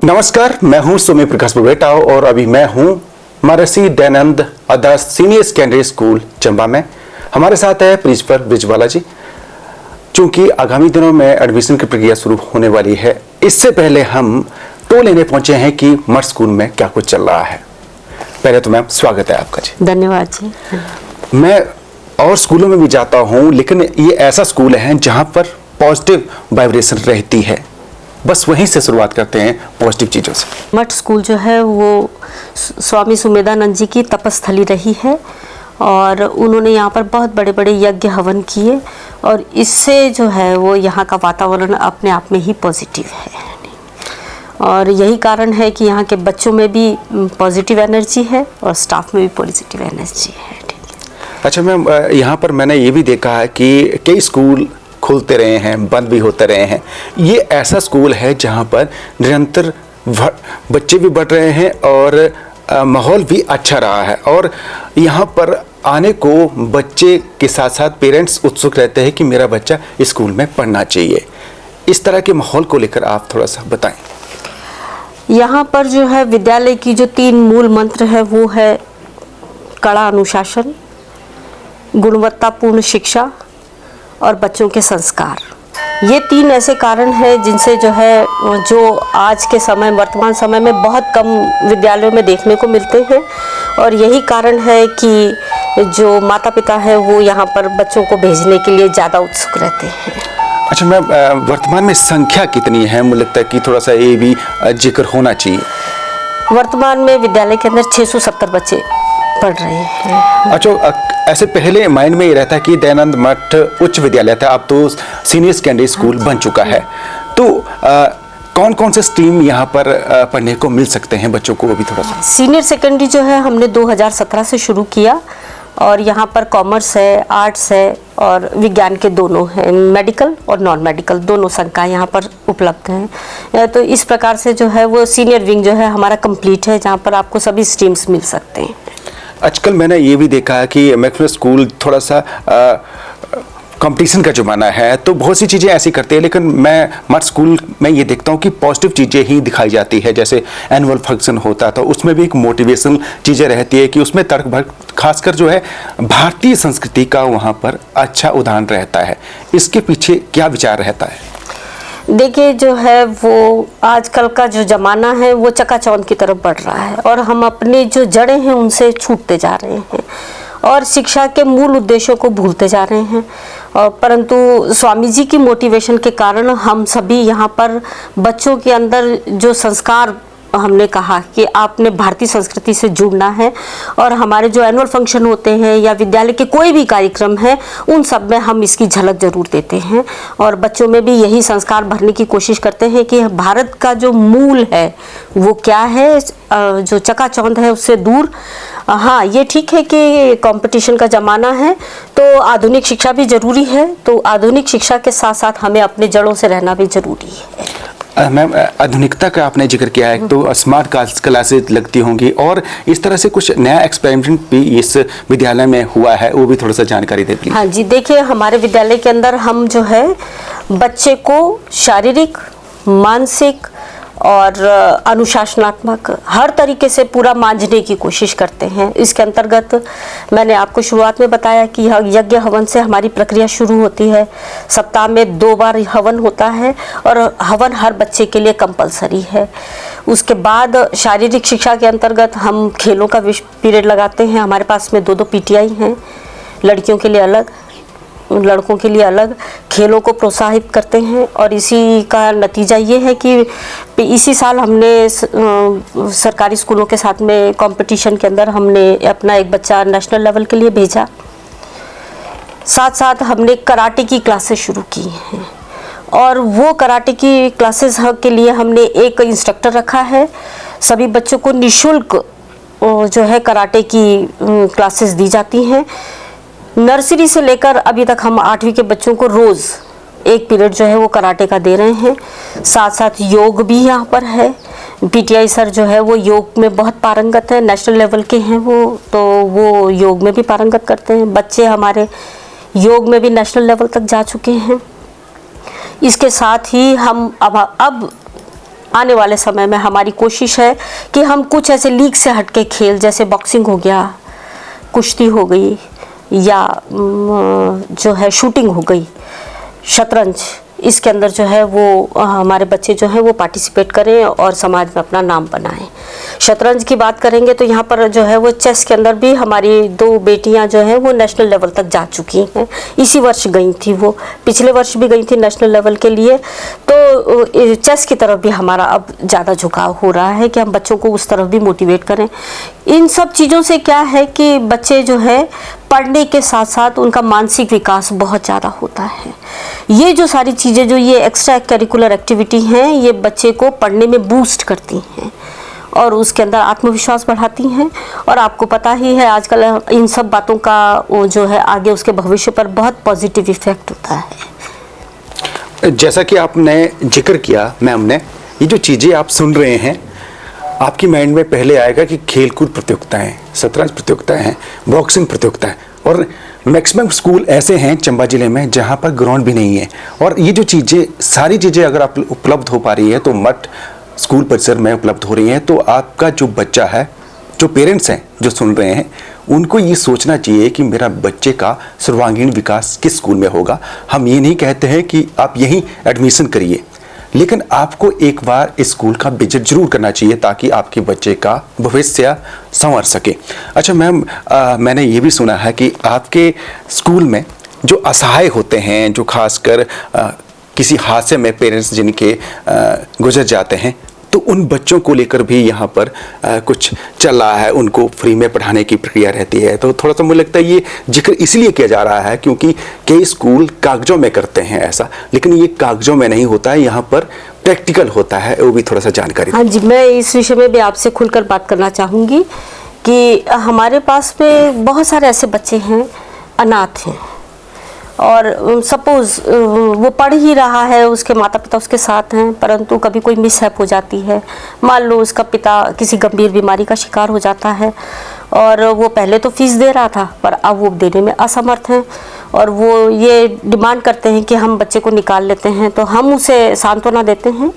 नमस्कार, मैं हूं सूर्य प्रकाश बुबेटा और अभी मैं हूं महर्षि दयानंद आदर्श सीनियर सेकेंडरी स्कूल चंबा में। हमारे साथ है प्रिंसिपल ब्रिजवाला जी। चूंकि आगामी दिनों में एडमिशन की प्रक्रिया शुरू होने वाली है, इससे पहले हम टो लेने पहुंचे हैं कि मठ स्कूल में क्या कुछ चल रहा है। पहले तो मैम स्वागत है आपका जी। धन्यवाद जी। मैं और स्कूलों में भी जाता हूं, लेकिन ये ऐसा स्कूल है जहां पर पॉजिटिव वाइब्रेशन रहती है। बस वहीं से शुरुआत करते हैं पॉजिटिव चीज़ों से। मठ स्कूल जो है वो स्वामी सुमेधानंद जी की तपस्थली रही है और उन्होंने यहाँ पर बहुत बड़े बड़े यज्ञ हवन किए और इससे जो है वो यहाँ का वातावरण अपने आप में ही पॉजिटिव है और यही कारण है कि यहाँ के बच्चों में भी पॉजिटिव एनर्जी है और स्टाफ में भी पॉजिटिव एनर्जी है। अच्छा मैम, यहाँ पर मैंने ये भी देखा है कि कई स्कूल खुलते रहे हैं, बंद भी होते रहे हैं। ये ऐसा स्कूल है जहाँ पर निरंतर बच्चे भी बढ़ रहे हैं और माहौल भी अच्छा रहा है और यहाँ पर आने को बच्चे के साथ साथ पेरेंट्स उत्सुक रहते हैं कि मेरा बच्चा स्कूल में पढ़ना चाहिए। इस तरह के माहौल को लेकर आप थोड़ा सा बताएं। यहाँ पर जो है विद्यालय की जो 3 मूल मंत्र है वो है कड़ा अनुशासन, गुणवत्तापूर्ण शिक्षा और बच्चों के संस्कार। ये 3 ऐसे कारण हैं जिनसे जो है जो आज के समय वर्तमान समय में बहुत कम विद्यालयों में देखने को मिलते हैं और यही कारण है कि जो माता पिता है वो यहाँ पर बच्चों को भेजने के लिए ज़्यादा उत्सुक रहते हैं। अच्छा मैम, वर्तमान में संख्या कितनी है? मुझे लगता है कि थोड़ा सा ये भी जिक्र होना चाहिए। वर्तमान में विद्यालय के अंदर 670 बच्चे पढ़ रहे हैं। अच्छा, ऐसे पहले माइंड में ये रहता है कि दयानंद मठ उच्च विद्यालय था, अब तो सीनियर सेकेंडरी स्कूल बन चुका है। तो कौन कौन से स्ट्रीम यहाँ पर पढ़ने को मिल सकते हैं बच्चों को? अभी थोड़ा सा सीनियर सेकेंडरी जो है हमने 2017 से शुरू किया और यहाँ पर कॉमर्स है, आर्ट्स है और विज्ञान के दोनों हैं, मेडिकल और नॉन मेडिकल दोनों संकाय यहाँ पर उपलब्ध हैं। तो इस प्रकार से जो है वो सीनियर विंग जो है हमारा कंप्लीट है, जहाँ पर आपको सभी स्ट्रीम्स मिल सकते हैं। आजकल मैंने ये भी देखा है कि मैक्सिमम स्कूल थोड़ा सा कंपटीशन का ज़माना है, तो बहुत सी चीज़ें ऐसी करते हैं, लेकिन मैं मठ स्कूल में ये देखता हूँ कि पॉजिटिव चीज़ें ही दिखाई जाती है। जैसे एनुअल फंक्शन होता तो उसमें भी एक मोटिवेशनल चीज़ें रहती है कि उसमें तर्क भर खासकर जो है भारतीय संस्कृति का वहाँ पर अच्छा उदाहरण रहता है। इसके पीछे क्या विचार रहता है? देखिए जो है वो आजकल का जो ज़माना है वो चकाचौंध की तरफ बढ़ रहा है और हम अपने जो जड़ें हैं उनसे छूटते जा रहे हैं और शिक्षा के मूल उद्देश्यों को भूलते जा रहे हैं। और परंतु स्वामी जी की मोटिवेशन के कारण हम सभी यहाँ पर बच्चों के अंदर जो संस्कार हमने कहा कि आपने भारतीय संस्कृति से जुड़ना है और हमारे जो एनुअल फंक्शन होते हैं या विद्यालय के कोई भी कार्यक्रम है उन सब में हम इसकी झलक जरूर देते हैं और बच्चों में भी यही संस्कार भरने की कोशिश करते हैं कि भारत का जो मूल है वो क्या है, जो चकाचौंध है उससे दूर। हाँ, ये ठीक है कि कंपटीशन का ज़माना है तो आधुनिक शिक्षा भी ज़रूरी है, तो आधुनिक शिक्षा के साथ साथ हमें अपने जड़ों से रहना भी ज़रूरी है। मैम, आधुनिकता का आपने जिक्र किया है, तो स्मार्ट क्लासेस लगती होंगी और इस तरह से कुछ नया एक्सपेरिमेंट भी इस विद्यालय में हुआ है, वो भी थोड़ा सा जानकारी दे दीजिए। हाँ जी, देखिए हमारे विद्यालय के अंदर हम जो है बच्चे को शारीरिक, मानसिक और अनुशासनात्मक हर तरीके से पूरा मांझने की कोशिश करते हैं। इसके अंतर्गत मैंने आपको शुरुआत में बताया कि यज्ञ हवन से हमारी प्रक्रिया शुरू होती है। सप्ताह में 2 बार हवन होता है और हवन हर बच्चे के लिए कंपलसरी है। उसके बाद शारीरिक शिक्षा के अंतर्गत हम खेलों का पीरियड लगाते हैं। हमारे पास में 2 पीटीआई हैं, लड़कियों के लिए अलग, लड़कों के लिए अलग। खेलों को प्रोत्साहित करते हैं और इसी का नतीजा ये है कि इसी साल हमने सरकारी स्कूलों के साथ में कंपटीशन के अंदर हमने अपना एक बच्चा नेशनल लेवल के लिए भेजा। साथ साथ हमने कराटे की क्लासेस शुरू की हैं और वो कराटे की क्लासेस के लिए हमने एक इंस्ट्रक्टर रखा है। सभी बच्चों को निःशुल्क जो है कराटे की क्लासेस दी जाती हैं। नर्सरी से लेकर अभी तक हम 8वीं के बच्चों को रोज़ एक पीरियड जो है वो कराटे का दे रहे हैं। साथ साथ योग भी यहाँ पर है। पीटीआई सर जो है वो योग में बहुत पारंगत है, नेशनल लेवल के हैं वो, तो वो योग में भी पारंगत करते हैं। बच्चे हमारे योग में भी नेशनल लेवल तक जा चुके हैं। इसके साथ ही हम अब आने वाले समय में हमारी कोशिश है कि हम कुछ ऐसे लीग से हटके खेल, जैसे बॉक्सिंग हो गया, कुश्ती हो गई, या जो है शूटिंग हो गई, शतरंज, इसके अंदर जो है वो हमारे बच्चे जो हैं वो पार्टिसिपेट करें और समाज में अपना नाम बनाएं। शतरंज की बात करेंगे तो यहाँ पर जो है वो चेस के अंदर भी हमारी 2 बेटियाँ जो हैं वो नेशनल लेवल तक जा चुकी हैं। इसी वर्ष गई थी, वो पिछले वर्ष भी गई थी नेशनल लेवल के लिए। तो चेस की तरफ भी हमारा अब ज़्यादा झुकाव हो रहा है कि हम बच्चों को उस तरफ भी मोटिवेट करें। इन सब चीज़ों से क्या है कि बच्चे जो है पढ़ने के साथ साथ उनका मानसिक विकास बहुत ज़्यादा होता है। ये जो सारी चीज़ें, जो ये एक्स्ट्रा करिकुलर एक्टिविटी हैं, ये बच्चे को पढ़ने में बूस्ट करती हैं और उसके अंदर आत्मविश्वास बढ़ाती हैं। और आपको पता ही है आजकल इन सब बातों का वो जो है आगे उसके भविष्य पर बहुत पॉजिटिव इफेक्ट होता है। जैसा कि आपने जिक्र किया मैम ने, ये जो चीज़ें आप सुन रहे हैं, आपकी माइंड में पहले आएगा कि खेलकूद प्रतियोगिताएं, शतरंज प्रतियोगिताएं हैं, बॉक्सिंग प्रतियोगिताएं, और मैक्सिमम स्कूल ऐसे हैं चंबा जिले में जहां पर ग्राउंड भी नहीं है। और ये जो चीज़ें, सारी चीज़ें अगर आप उपलब्ध हो पा रही है तो मठ स्कूल परिसर में उपलब्ध हो रही हैं, तो आपका जो बच्चा है, जो पेरेंट्स हैं जो सुन रहे हैं, उनको ये सोचना चाहिए कि मेरा बच्चे का सर्वांगीण विकास किस स्कूल में होगा। हम ये नहीं कहते हैं कि आप यहीं एडमिशन करिए, लेकिन आपको एक बार इस स्कूल का विजिट जरूर करना चाहिए ताकि आपके बच्चे का भविष्य संवर सके। अच्छा मैम, मैंने ये भी सुना है कि आपके स्कूल में जो असहाय होते हैं, जो खासकर किसी हादसे में पेरेंट्स जिनके गुजर जाते हैं, तो उन बच्चों को लेकर भी यहाँ पर कुछ चल रहा है, उनको फ्री में पढ़ाने की प्रक्रिया रहती है। तो थोड़ा सा मुझे लगता है ये जिक्र इसलिए किया जा रहा है क्योंकि कई स्कूल कागजों में करते हैं ऐसा, लेकिन ये कागजों में नहीं होता है, यहाँ पर प्रैक्टिकल होता है। वो भी थोड़ा सा जानकारी। हाँ जी, मैं इस विषय में भी आपसे खुलकर बात करना चाहूँगी कि हमारे पास में बहुत सारे ऐसे बच्चे हैं अनाथ हैं, और सपोज़ वो पढ़ ही रहा है, उसके माता पिता उसके साथ हैं, परंतु कभी कोई मिसहैप हो जाती है, मान लो उसका पिता किसी गंभीर बीमारी का शिकार हो जाता है, और वो पहले तो फीस दे रहा था पर अब वो देने में असमर्थ हैं, और वो ये डिमांड करते हैं कि हम बच्चे को निकाल लेते हैं। तो हम उसे सांत्वना देते हैं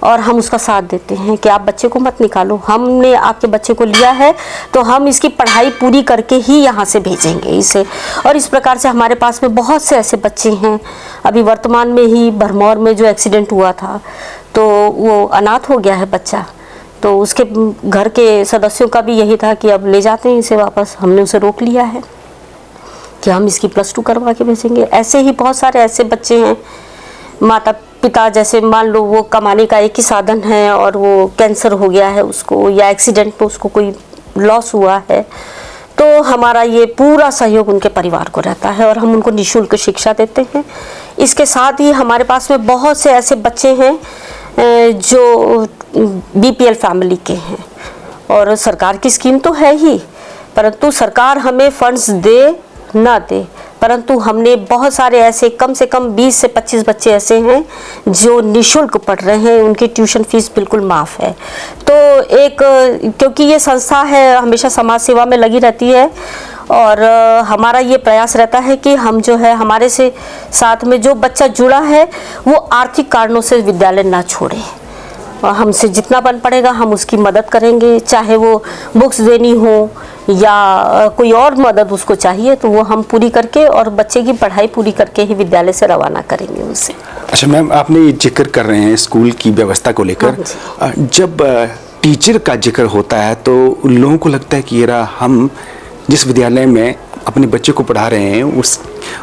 और हम उसका साथ देते हैं कि आप बच्चे को मत निकालो, हमने आपके बच्चे को लिया है तो हम इसकी पढ़ाई पूरी करके ही यहाँ से भेजेंगे इसे। और इस प्रकार से हमारे पास में बहुत से ऐसे बच्चे हैं। अभी वर्तमान में ही भरमौर में जो एक्सीडेंट हुआ था, तो वो अनाथ हो गया है बच्चा, तो उसके घर के सदस्यों का भी यही था कि अब ले जाते हैं इसे वापस। हमने उसे रोक लिया है कि हम इसकी +2 करवा के भेजेंगे। ऐसे ही बहुत सारे ऐसे बच्चे हैं, माता पिता जैसे मान लो वो कमाने का एक ही साधन है और वो कैंसर हो गया है उसको, या एक्सीडेंट में उसको कोई लॉस हुआ है, तो हमारा ये पूरा सहयोग उनके परिवार को रहता है और हम उनको निःशुल्क शिक्षा देते हैं। इसके साथ ही हमारे पास में बहुत से ऐसे बच्चे हैं जो BPL फैमिली के हैं, और सरकार की स्कीम तो है ही, परंतु सरकार हमें फंड्स दे ना दे, परंतु हमने बहुत सारे ऐसे कम से कम 20 से 25 बच्चे ऐसे हैं जो निःशुल्क पढ़ रहे हैं, उनकी ट्यूशन फीस बिल्कुल माफ़ है। तो एक, क्योंकि ये संस्था है हमेशा समाज सेवा में लगी रहती है, और हमारा ये प्रयास रहता है कि हम जो है हमारे से साथ में जो बच्चा जुड़ा है वो आर्थिक कारणों से विद्यालय ना छोड़े, और हमसे जितना बन पड़ेगा हम उसकी मदद करेंगे, चाहे वो बुक्स देनी हो या कोई और मदद उसको चाहिए तो वो हम पूरी करके और बच्चे की पढ़ाई पूरी करके ही विद्यालय से रवाना करेंगे उसे। अच्छा मैम, आपने ये जिक्र कर रहे हैं स्कूल की व्यवस्था को लेकर, जब टीचर का जिक्र होता है तो लोगों को लगता है कि ये हम जिस विद्यालय में अपने बच्चे को पढ़ा रहे हैं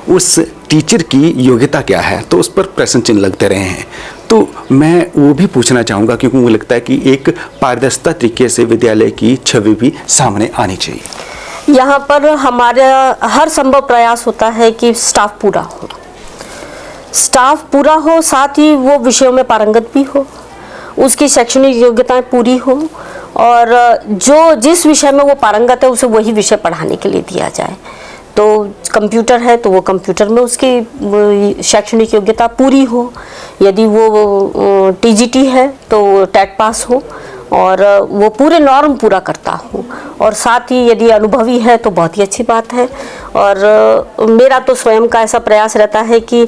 उस टीचर की योग्यता क्या है, तो उस पर प्रश्न चिन्ह लगते रहे हैं। तो मैं वो भी पूछना चाहूँगा क्योंकि मुझे लगता है कि एक पारदर्शिता तरीके से विद्यालय की छवि भी सामने आनी चाहिए। यहाँ पर हमारा हर संभव प्रयास होता है कि स्टाफ पूरा हो, साथ ही वो विषयों में पारंगत भी हो, उसकी शैक्षणिक योग्यताएं पूरी हो, और जो जिस विषय में वो पारंगत है उसे वही विषय पढ़ाने के लिए दिया जाए। तो कंप्यूटर है तो वो कंप्यूटर में उसकी शैक्षणिक योग्यता पूरी हो, यदि वो TGT है तो टेट पास हो और वो पूरे नॉर्म पूरा करता हो, और साथ ही यदि अनुभवी है तो बहुत ही अच्छी बात है। और मेरा तो स्वयं का ऐसा प्रयास रहता है कि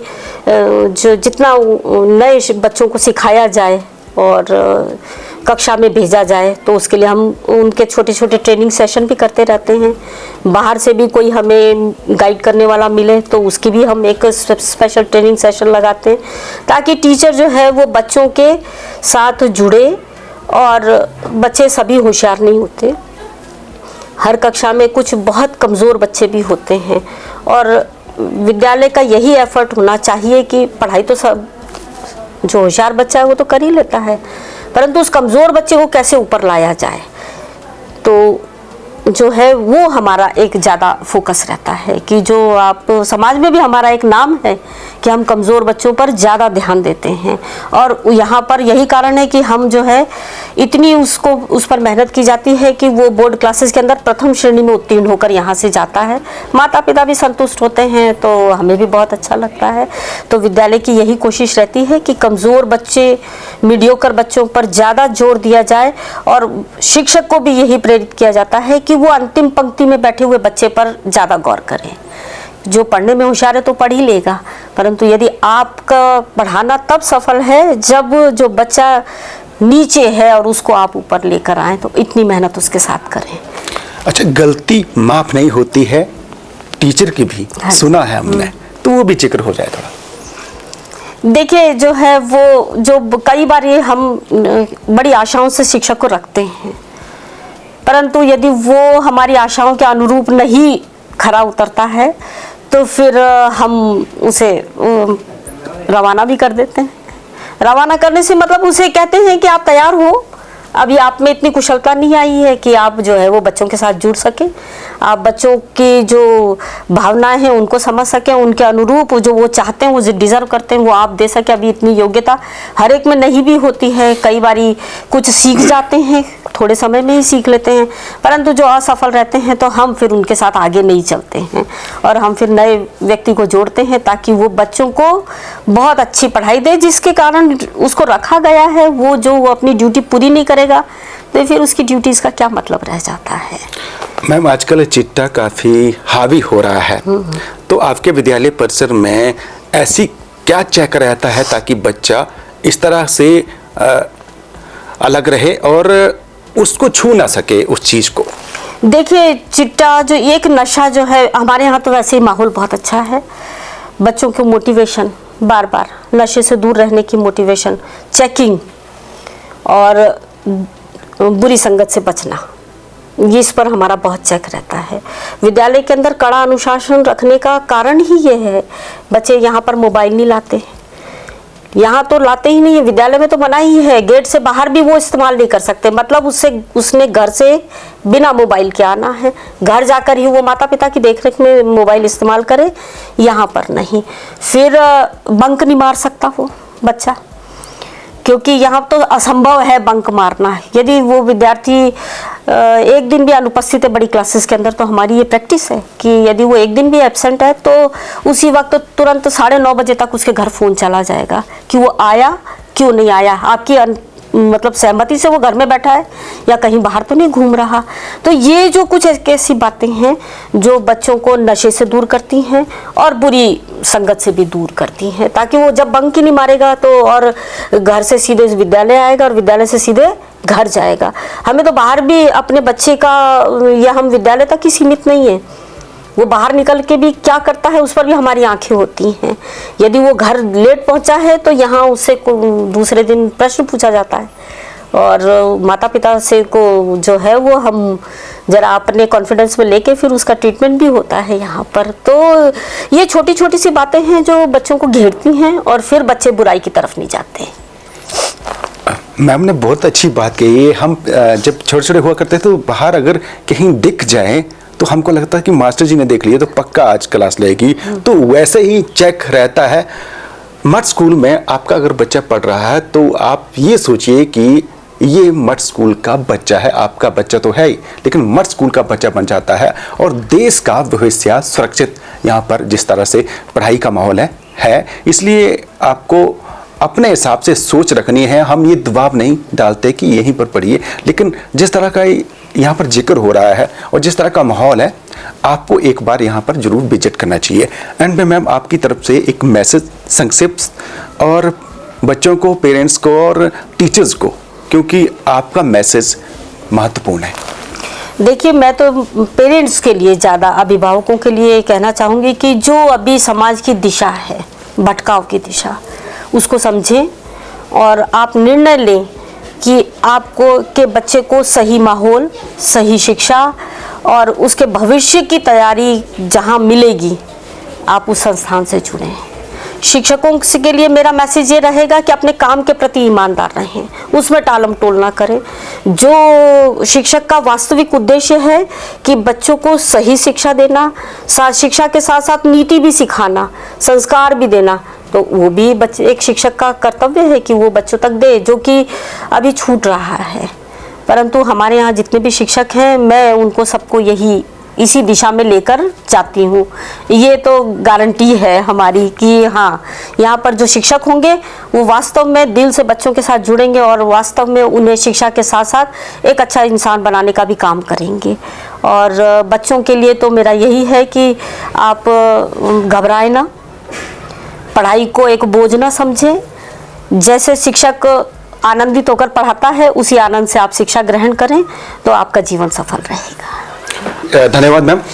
जो जितना नए बच्चों को सिखाया जाए और कक्षा में भेजा जाए, तो उसके लिए हम उनके छोटे छोटे ट्रेनिंग सेशन भी करते रहते हैं। बाहर से भी कोई हमें गाइड करने वाला मिले तो उसकी भी हम एक स्पेशल ट्रेनिंग सेशन लगाते हैं, ताकि टीचर जो है वो बच्चों के साथ जुड़े। और बच्चे सभी होशियार नहीं होते, हर कक्षा में कुछ बहुत कमज़ोर बच्चे भी होते हैं, और विद्यालय का यही एफर्ट होना चाहिए कि पढ़ाई तो सब जो होशियार बच्चा है वो तो कर ही लेता है, परंतु उस कमज़ोर बच्चे को कैसे ऊपर लाया जाए, तो जो है वो हमारा एक ज़्यादा फोकस रहता है। कि जो आप समाज में भी हमारा एक नाम है कि हम कमज़ोर बच्चों पर ज़्यादा ध्यान देते हैं, और यहाँ पर यही कारण है कि हम जो है इतनी उस पर मेहनत की जाती है कि वो बोर्ड क्लासेस के अंदर प्रथम श्रेणी में उत्तीर्ण होकर यहाँ से जाता है। माता पिता भी संतुष्ट होते हैं तो हमें भी बहुत अच्छा लगता है। तो विद्यालय की यही कोशिश रहती है कि कमज़ोर बच्चे, मीडियोकर बच्चों पर ज़्यादा जोर दिया जाए, और शिक्षक को भी यही प्रेरित किया जाता है कि वो अंतिम पंक्ति में बैठे हुए बच्चे पर ज़्यादा गौर करें। जो पढ़ने में होशियार है तो पढ़ ही लेगा, परंतु यदि आपका पढ़ाना तब सफल है जब जो बच्चा नीचे है और उसको आप ऊपर लेकर आए, तो इतनी मेहनत उसके साथ करें। अच्छा, गलती माफ नहीं होती है टीचर की भी, सुना है हमने, तो वो भी जिक्र हो जाए थोड़ा। देखिए जो है वो जो कई बार ये हम बड़ी आशाओं से शिक्षक को रखते हैं, परंतु यदि वो हमारी आशाओं के अनुरूप नहीं खरा उतरता है तो फिर हम उसे रवाना भी कर देते हैं। रवाना करने से मतलब उसे कहते हैं कि आप तैयार हो, अभी आप में इतनी कुशलता नहीं आई है कि आप जो है वो बच्चों के साथ जुड़ सके, आप बच्चों की जो भावनाएं हैं उनको समझ सकें, उनके अनुरूप जो वो चाहते हैं, वो जो डिज़र्व करते हैं वो आप दे सके। अभी इतनी योग्यता हर एक में नहीं भी होती है, कई बारी कुछ सीख जाते हैं, थोड़े समय में ही सीख लेते हैं, परंतु जो असफल रहते हैं तो हम फिर उनके साथ आगे नहीं चलते हैं, और हम फिर नए व्यक्ति को जोड़ते हैं ताकि वो बच्चों को बहुत अच्छी पढ़ाई दे, जिसके कारण उसको रखा गया है। वो जो वो अपनी ड्यूटी पूरी नहीं करेगा तो फिर उसकी ड्यूटीज़ का क्या मतलब रह जाता है। मैम, आजकल चिट्टा काफ़ी हावी हो रहा है, तो आपके विद्यालय परिसर में ऐसी क्या चेक रहता है ताकि बच्चा इस तरह से अलग रहे और उसको छू ना सके उस चीज़ को? देखिए, चिट्टा जो एक नशा जो है, हमारे यहाँ तो वैसे ही माहौल बहुत अच्छा है, बच्चों को मोटिवेशन, बार बार नशे से दूर रहने की मोटिवेशन, चेकिंग और बुरी संगत से बचना, ये इस पर हमारा बहुत चेक रहता है। विद्यालय के अंदर कड़ा अनुशासन रखने का कारण ही ये है, बच्चे यहाँ पर मोबाइल नहीं लाते, यहाँ तो लाते ही नहीं है, विद्यालय में तो मना ही है, गेट से बाहर भी वो इस्तेमाल नहीं कर सकते, मतलब उसने घर से बिना मोबाइल के आना है, घर जाकर ही वो माता पिता की देखरेख में मोबाइल इस्तेमाल करे, यहाँ पर नहीं। फिर बंक नहीं मार सकता वो बच्चा, क्योंकि यहाँ तो असंभव है बंक मारना। यदि वो विद्यार्थी एक दिन भी अनुपस्थित है बड़ी क्लासेस के अंदर, तो हमारी ये प्रैक्टिस है कि यदि वो एक दिन भी एब्सेंट है तो उसी वक्त तुरंत 9:30 बजे तक उसके घर फ़ोन चला जाएगा कि वो आया, क्यों नहीं आया, आपकी मतलब सहमति से वो घर में बैठा है या कहीं बाहर तो नहीं घूम रहा। तो ये जो कुछ ऐसी बातें हैं जो बच्चों को नशे से दूर करती हैं और बुरी संगत से भी दूर करती हैं, ताकि वो जब बंक ही नहीं मारेगा तो और घर से सीधे विद्यालय आएगा और विद्यालय से सीधे घर जाएगा। हमें तो बाहर भी अपने बच्चे का, या हम विद्यालय तक ही सीमित नहीं है, वो बाहर निकल के भी क्या करता है उस पर भी हमारी आंखें होती हैं। यदि वो घर लेट पहुंचा है तो यहाँ उससे दूसरे दिन प्रश्न पूछा जाता है, और माता पिता से को जो है वो हम जरा अपने कॉन्फिडेंस में लेके फिर उसका ट्रीटमेंट भी होता है यहाँ पर। तो ये छोटी छोटी सी बातें हैं जो बच्चों को घेरती हैं और फिर बच्चे बुराई की तरफ नहीं जाते। मैम ने बहुत अच्छी बात कही है। हम जब छोटे छोटे हुआ करते थे तो बाहर अगर कहीं दिख जाए तो हमको लगता है कि मास्टर जी ने देख लिया तो पक्का आज क्लास लेगी, तो वैसे ही चेक रहता है। मठ स्कूल में आपका अगर बच्चा पढ़ रहा है तो आप ये सोचिए कि ये मठ स्कूल का बच्चा है, आपका बच्चा तो है ही, लेकिन मठ स्कूल का बच्चा बन जाता है और देश का भविष्य सुरक्षित यहाँ पर जिस तरह से पढ़ाई का माहौल है। इसलिए आपको अपने हिसाब से सोच रखनी है। हम ये दबाव नहीं डालते कि यहीं पर पढ़िए, लेकिन जिस तरह का यहाँ पर जिक्र हो रहा है और जिस तरह का माहौल है, आपको एक बार यहाँ पर जरूर विजिट करना चाहिए। एंड में मैम आपकी तरफ से एक मैसेज संक्षिप्त और बच्चों को, पेरेंट्स को और टीचर्स को, क्योंकि आपका मैसेज महत्वपूर्ण है। देखिए, मैं तो पेरेंट्स के लिए, ज़्यादा अभिभावकों के लिए कहना चाहूँगी कि जो अभी समाज की दिशा है, भटकाव की दिशा, उसको समझें और आप निर्णय लें कि आपको के बच्चे को सही माहौल, सही शिक्षा और उसके भविष्य की तैयारी जहाँ मिलेगी, आप उस संस्थान से जुड़ें। शिक्षकों के लिए मेरा मैसेज ये रहेगा कि अपने काम के प्रति ईमानदार रहें, उसमें टालम टोल ना करें। जो शिक्षक का वास्तविक उद्देश्य है कि बच्चों को सही शिक्षा देना, शिक्षा के साथ साथ नीति भी सिखाना, संस्कार भी देना, तो वो भी एक शिक्षक का कर्तव्य है कि वो बच्चों तक दे, जो कि अभी छूट रहा है। परंतु हमारे यहाँ जितने भी शिक्षक हैं, मैं उनको सबको इसी दिशा में लेकर जाती हूँ। ये तो गारंटी है हमारी कि हाँ, यहाँ पर जो शिक्षक होंगे वो वास्तव में दिल से बच्चों के साथ जुड़ेंगे और वास्तव में उन्हें शिक्षा के साथ साथ एक अच्छा इंसान बनाने का भी काम करेंगे। और बच्चों के लिए तो मेरा यही है कि आप घबराएं ना, पढ़ाई को एक बोझ ना समझें। जैसे शिक्षक आनंदित होकर पढ़ाता है, उसी आनंद से आप शिक्षा ग्रहण करें तो आपका जीवन सफल रहेगा। धन्यवाद मैम।